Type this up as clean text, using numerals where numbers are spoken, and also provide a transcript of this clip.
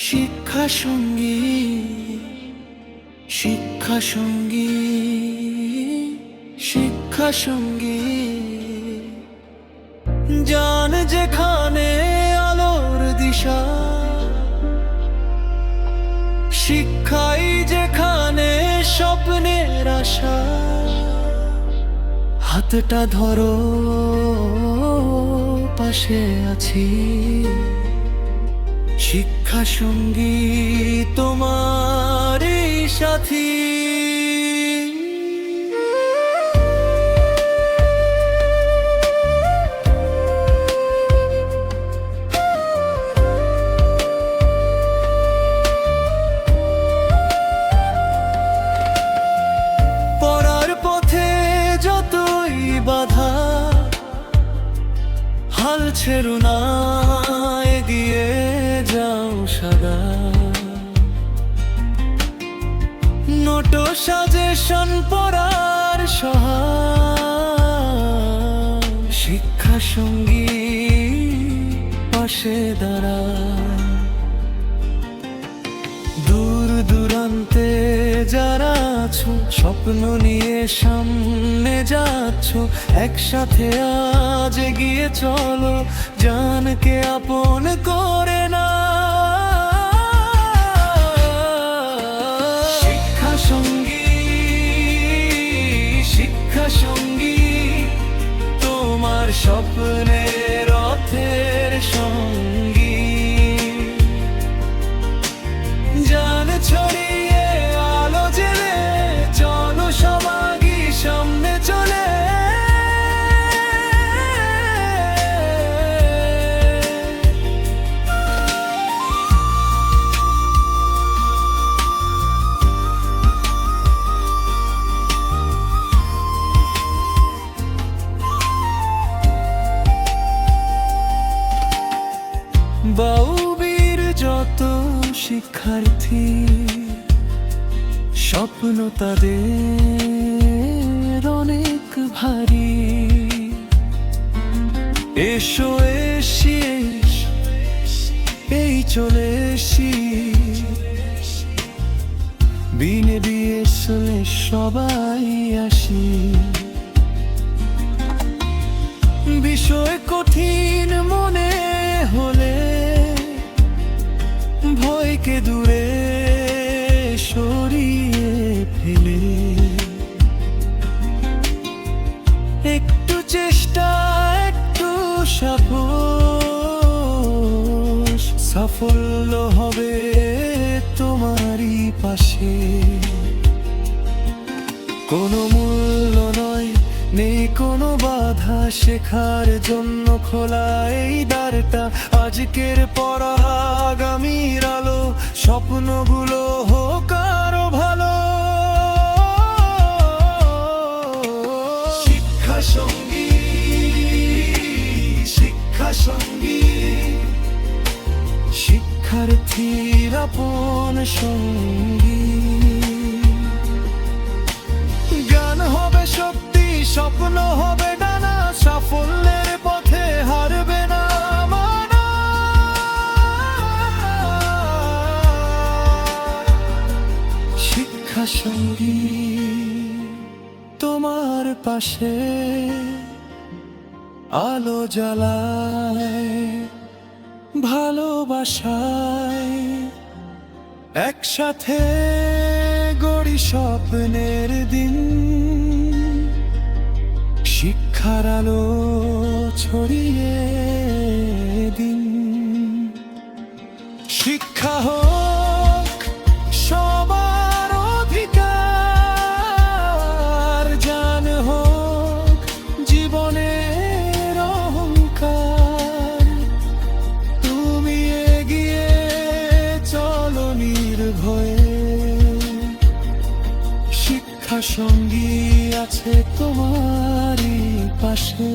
শিক্ষা সঙ্গী, শিক্ষা সঙ্গী, শিক্ষা সঙ্গী। জান যেখানে আলোর দিশা, শিক্ষাই যেখানে স্বপ্নের আশা। হাতটা ধরো, পাশে আছি। শিক্ষা সঙ্গী তোমার সাথী। পড়ার পথে যতই বাধা, হাল ছেড়ো না, এগিয়ে যাও সদা। নোটো সাজেশন পড়ার সহায়, শিক্ষা সঙ্গী পাশে দাঁড়ায়। দূর দূরান্তে যারা আছো, স্বপ্ন নিয়ে সামনে যাচ্ছ, একসাথে আজ এগিয়ে চলো, জানকে আপন করে না। শিক্ষা সঙ্গী, শিক্ষা সঙ্গী, তোমার স্বপ্নের রথের সঙ্গী। জান ছড়িয়ে আলো জেলে চলো সবাগী সামনে চলে। বাউবীর যত শিক্ষার্থী, স্বপ্ন তাদের অনেক ভারী। এসো এসি, এই চলে এসি, বিনে দিয়ে সবাই আসি। বিষয় কঠিন মনে হলে ভয়কে দূরে সরিয়ে ফেলে, একটু চেষ্টা একটু সাহস, সাফল্য হবে তোমারই পাশে। কোনো মূল্য নয়, নেই কোনো বাধা, শেখার জন্য খোলা এই দ্বারটা। আজকের পড়া আগামীর আলো, স্বপ্নগুলো হোক আরো ভালো। শিক্ষা সঙ্গী, শিক্ষা সঙ্গী, শিক্ষার্থীর আপন সঙ্গী। জ্ঞান হবে শক্তি, স্বপ্ন হবে ডানা, সাফল্যের পথে হারবে না মানা। শিক্ষা সঙ্গী তোমার পাশে আলো জ্বালায়, ভালোবাসায় একসাথে গড়ি স্বপ্নের দিন। শিক্ষার আলো ছড়িয়ে দিন। শিক্ষা হোক সবার অধিকার, জান হোক জীবনের অহংকার। তুমি এগিয়ে চলো নির্ভয়ে, শিক্ষা সঙ্গী আছে তোমারই পাশে।